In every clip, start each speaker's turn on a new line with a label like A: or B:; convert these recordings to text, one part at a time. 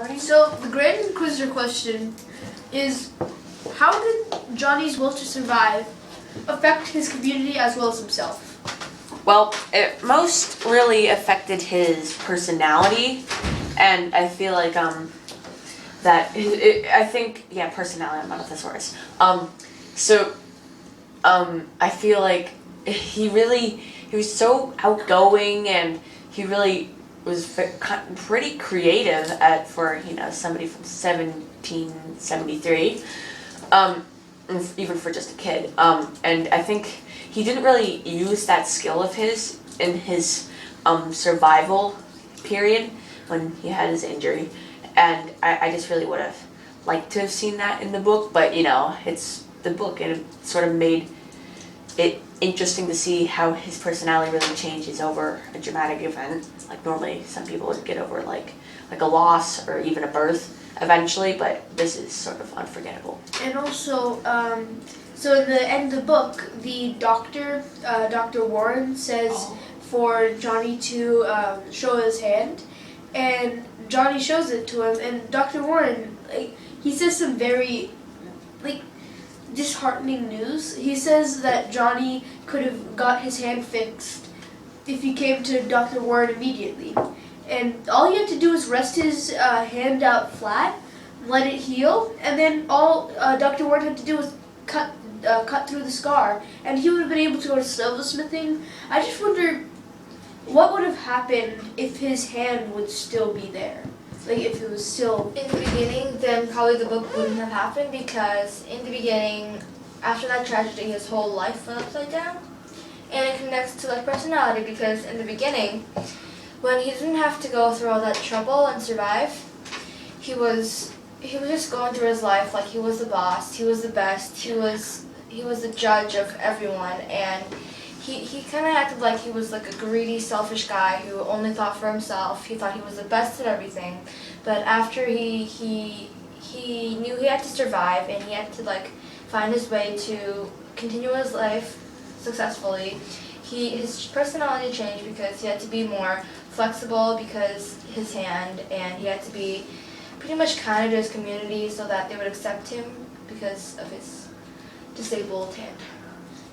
A: recording?
B: So the Grand Inquisitor question is, how did Johnny's will to survive affect his community as well as himself?
A: Well, it most really affected his personality, and I feel like personality. I'm not a thesaurus. I feel like he was so outgoing, and he really was pretty creative for somebody from 1773, even for just a kid. And I think he didn't really use that skill of his in his survival period when he had his injury, and I just really would have liked to have seen that in the book. But it's the book, and it sort of made it interesting to see how his personality really changes over a dramatic event. Like normally some people would get over like a loss or even a birth eventually, but this is sort of unforgettable.
B: And also, so in the end of the book, the doctor, Dr. Warren, says for Johnny to show his hand, and Johnny shows it to him, and Dr. Warren, he says some very, disheartening news. He says that Johnny could have got his hand fixed if he came to Dr. Warren immediately. And all he had to do was rest his hand out flat, let it heal, and then all Dr. Warren had to do was cut through the scar, and he would have been able to go to silversmithing. I just wonder what would have happened if his hand would still be there. If it was still...
C: In the beginning, then probably the book wouldn't have happened, because in the beginning, after that tragedy, his whole life went upside down. And it connects to personality, because in the beginning, when he didn't have to go through all that trouble and survive, he was just going through his life like he was the boss, he was the best, he was the judge of everyone, and he kind of acted like he was a greedy, selfish guy who only thought for himself. He thought he was the best at everything. But after he knew he had to survive, and he had to find his way to continue his life successfully, his personality changed because he had to be more flexible because his hand, and he had to be pretty much kind to his community so that they would accept him because of his disabled hand.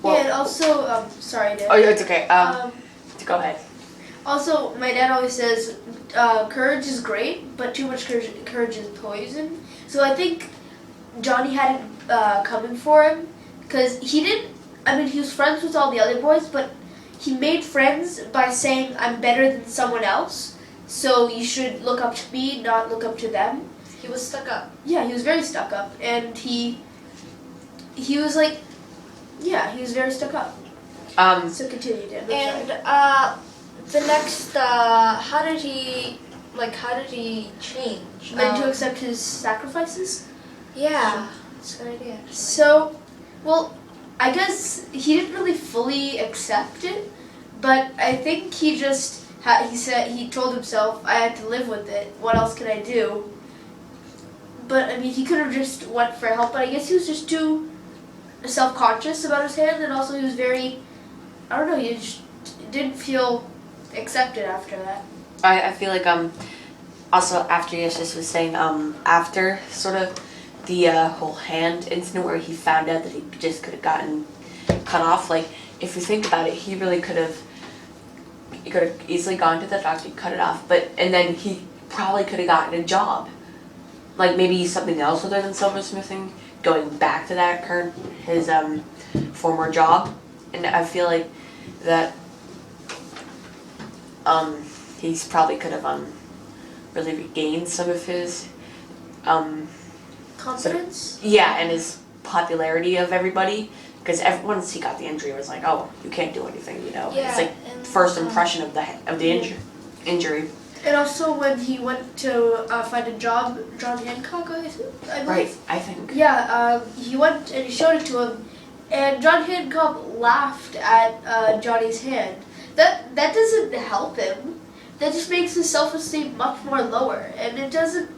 B: Well, and also, sorry, Dad.
A: Oh, it's okay. Go ahead.
B: Also, my dad always says, courage is great, but too much courage is poison. So I think Johnny had it coming for him, because he was friends with all the other boys, but he made friends by saying, I'm better than someone else, so you should look up to me, not look up to them.
C: He was stuck up.
B: Yeah, he was very stuck up, and he was he was very stuck up. So continue, Dan.
C: And the next, how did he change?
B: To accept his sacrifices?
C: Yeah, that's a good idea.
B: So, well, I guess he didn't really fully accept it, but I think he just, he told himself, I had to live with it, what else could I do? But, he could have just went for help, but I guess he was just too self-conscious about his hand, and also he was very, he just didn't feel accepted after that.
A: I feel like also after Yashav was saying after sort of the whole hand incident where he found out that he just could have gotten cut off, if you think about it, he could have easily gone to the doctor, cut it off, and then he probably could have gotten a job, maybe something else other than silversmithing, going back to his former job. And I feel like that he's probably could have really regained some of his
B: confidence.
A: And his popularity of everybody, because once he got the injury, it was like, oh, you can't do anything,
C: Yeah,
A: it's first impression of the injury.
B: And also when he went to find a job, John Hancock, I believe.
A: Right, I think.
B: Yeah, he went and he showed it to him, and John Hancock laughed at Johnny's hand. That doesn't help him. That just makes his self-esteem much more lower, and it doesn't.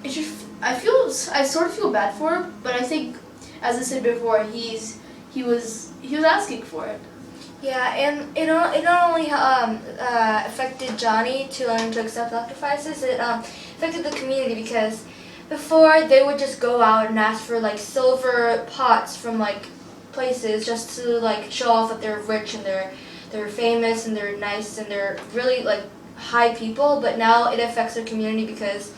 B: It's just I sort of feel bad for him, but I think, as I said before, he was asking for it.
C: Yeah, and it not only affected Johnny to learn to accept sacrifices, it affected the community because before they would just go out and ask for like silver pots from like places just to like show off that they're rich and they're famous and they're nice and they're really like high people. But now it affects their community because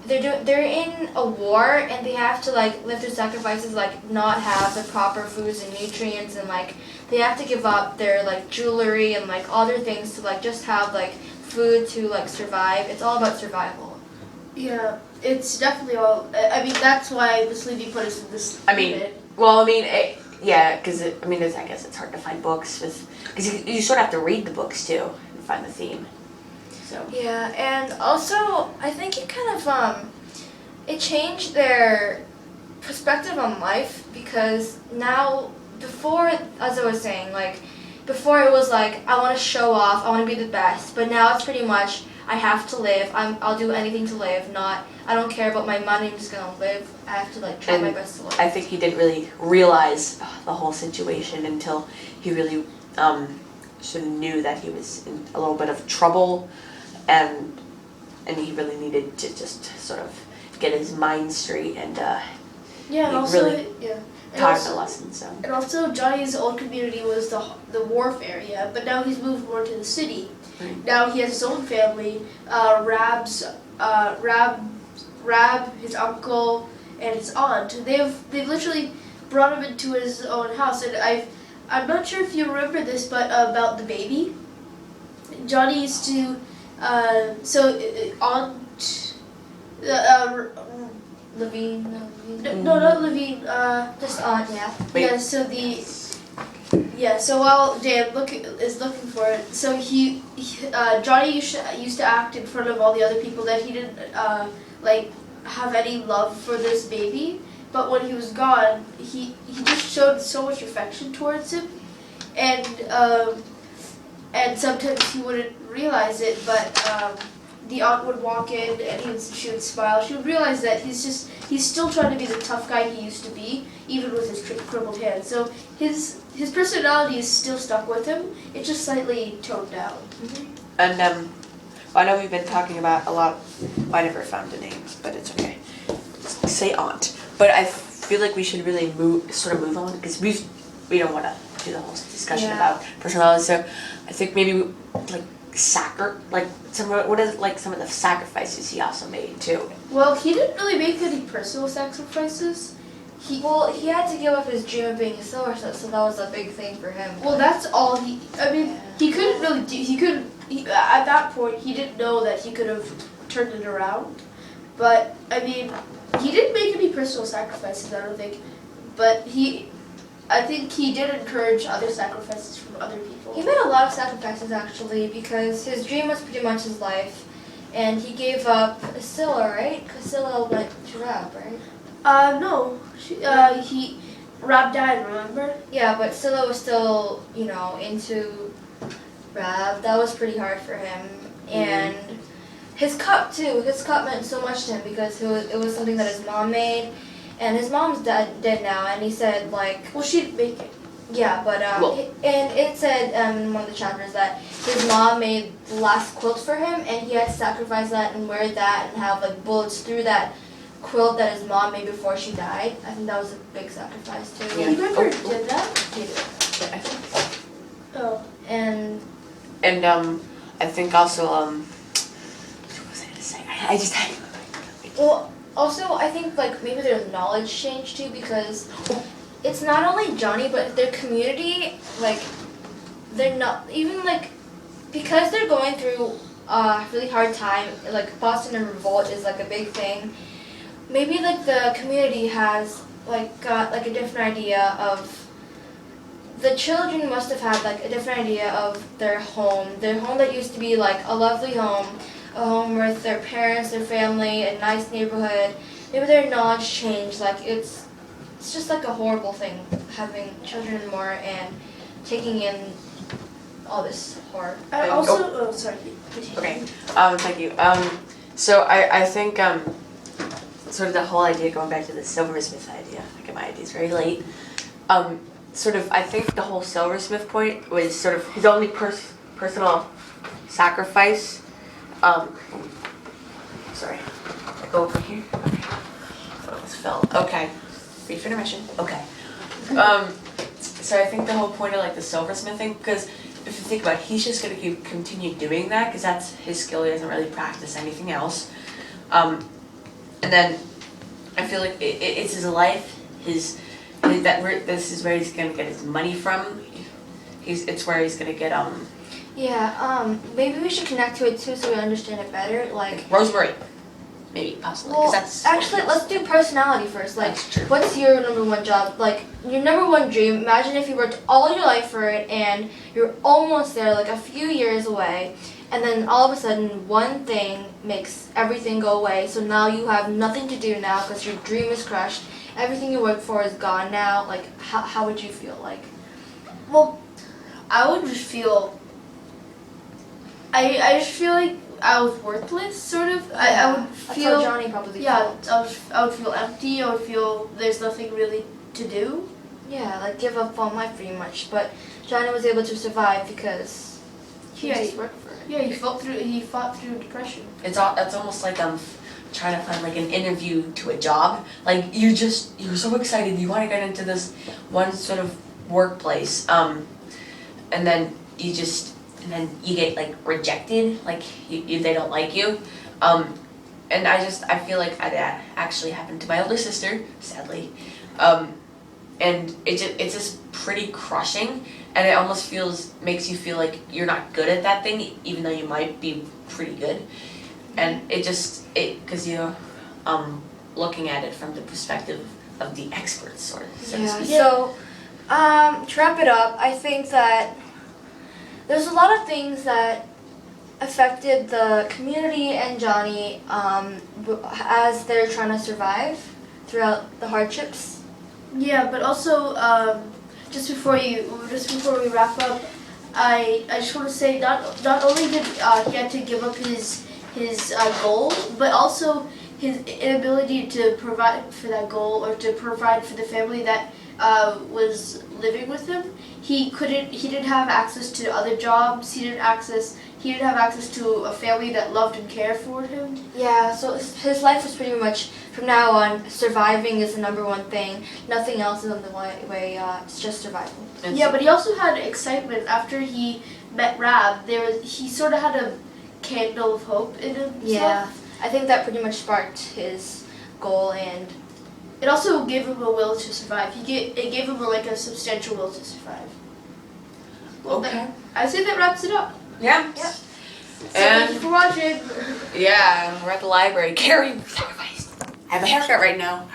C: they're in a war and they have to like live through sacrifices, like not have the proper foods and nutrients, and like they have to give up their like jewelry and like other things to like just have like food to like survive. It's all about survival.
B: Yeah, it's definitely all. I mean, that's why Miss Levy put us in this.
A: Yeah, because I guess it's hard to find books because you sort of have to read the books too and find the theme. So.
C: Yeah, and also I think it kind of it changed their perspective on life because now before, as I was saying, like before it was like I want to show off, I want to be the best, but now it's pretty much I have to live. I'll do anything to live. I don't care about my money. I'm just gonna live. I have to like try my best to live.
A: I think he didn't really realize the whole situation until he really sort of knew that he was in a little bit of trouble. And he really needed to just sort of get his mind straight and
B: yeah, and also
A: really taught him a lesson. So.
B: And also, Johnny's old community was the wharf area, but now he's moved more to the city.
A: Right.
B: Now he has his own family. Rab, his uncle, and his aunt. They've literally brought him into his own house, and I'm not sure if you remember this, but about the baby. Johnny used to. Aunt
C: Levine.
B: No, not Levine.
C: Just aunt, yeah.
B: Yeah. So while Dan is looking for it, so Johnny used to act in front of all the other people that he didn't like have any love for this baby. But when he was gone, he just showed so much affection towards him, and sometimes he wouldn't realize it, but the aunt would walk in and she would smile. She would realize that he's still trying to be the tough guy he used to be, even with his crippled hand. So his personality is still stuck with him. It's just slightly toned down.
A: Mm-hmm. And I know we've been talking about a lot. I never found a name, but it's okay. Say aunt, but I feel like we should really move on because we don't want to do the whole discussion about personality. So I think maybe some of the sacrifices he also made too.
B: Well, he didn't really make any personal sacrifices.
C: He had to give up his dream of being a silversmith, so that was a big thing for him.
B: Well, that's all he. I mean, he couldn't really do. At that point, he didn't know that he could have turned it around. But I mean, he didn't make any personal sacrifices. I don't think. But I think he did encourage other sacrifices from other people.
C: He made a lot of sacrifices actually because his dream was pretty much his life, and he gave up Scylla, right? Because Scylla went to Rab, right?
B: No. Rab died, remember?
C: Yeah, but Scylla was still, into Rab. That was pretty hard for him. And his cup too. His cup meant so much to him because it was something that his mom made. And his mom's dead now, and he said,
B: well, she didn't make it.
C: Yeah, but, and it said in one of the chapters that his mom made the last quilt for him, and he had to sacrifice that and wear that and have, bullets through that quilt that his mom made before she died. I think that was a big sacrifice, too.
B: Yeah. You never did that?
C: He did.
A: Yeah, I think.
B: Oh.
A: And I think also, what was I going to say? I just had...
C: Well, also, I think, maybe their knowledge changed, too, because it's not only Johnny, but their community, they're not, even, because they're going through a really hard time, Boston and revolt is, a big thing, maybe, the community has, got, a different idea of, the children must have had, a different idea of their home that used to be, a lovely home, a home with their parents, their family, a nice neighborhood. Maybe their knowledge changed. It's just a horrible thing having children more and taking in all this horror.
B: Sorry.
A: Okay. Thank you. So I think sort of the whole idea, going back to the silversmith idea. I get my ideas very late. I think the whole silversmith point was sort of his only personal sacrifice. sorry. I go over here. Okay. Oh, this fell. Okay. Read for intermission. Okay. So I think the whole point of like the silversmithing, because if you think about it, he's just gonna continue doing that because that's his skill. He doesn't really practice anything else. And then I feel like it's his life. This is where he's gonna get his money from. It's where he's gonna get
C: Yeah, maybe we should connect to it too so we understand it better. Like
A: Rosemary, maybe possibly. 'Cause
C: well,
A: that's
C: actually, let's do personality first. Like,
A: That's true.
C: what's your number one job? Like, your number one dream. Imagine if you worked all your life for it and you're almost there, like a few years away, and then all of a sudden one thing makes everything go away. So now you have nothing to do now because your dream is crushed. Everything you worked for is gone now. Like, how would you feel? Like,
B: Well, I would just feel. I just feel like I was worthless, sort of. I would
C: that's
B: feel.
C: how Johnny probably
B: Yeah,
C: felt.
B: I would feel empty. I would feel there's nothing really to do.
C: Yeah, like give up on life pretty much. But Johnny was able to survive because he
B: Yeah,
C: just worked for it.
B: Yeah, he fought through depression.
A: It's almost like trying to find like an interview to a job. Like you're so excited, you want to get into this one sort of workplace, and then you get like rejected, like they don't like you, and I feel like that actually happened to my older sister, sadly, and it's just pretty crushing, and it almost makes you feel like you're not good at that thing, even though you might be pretty good, and because you're looking at it from the perspective of the experts, sort of. So to speak.
C: So, to wrap it up, I think that there's a lot of things that affected the community and Johnny as they're trying to survive throughout the hardships.
B: Yeah, but also just before we wrap up, I just want to say not only did he had to give up his goal, but also his inability to provide for that goal or to provide for the family that was living with him. He didn't have access to other jobs. He didn't have access to a family that loved and cared for him.
C: Yeah, so his life was pretty much, from now on, surviving is the number one thing. Nothing else is on the way, it's just survival.
B: Yeah, but he also had excitement after he met Rab. He sort of had a candle of hope in himself.
C: Yeah, I think that pretty much sparked his goal, and
B: it also gave him a will to survive. It gave him a substantial will to survive. Well,
A: Okay.
B: I say that wraps it up.
A: Yeah.
C: Yep.
B: So thank you
A: And
B: for watching.
A: yeah, we're at the library. Carrie sacrificed. I have a haircut right now.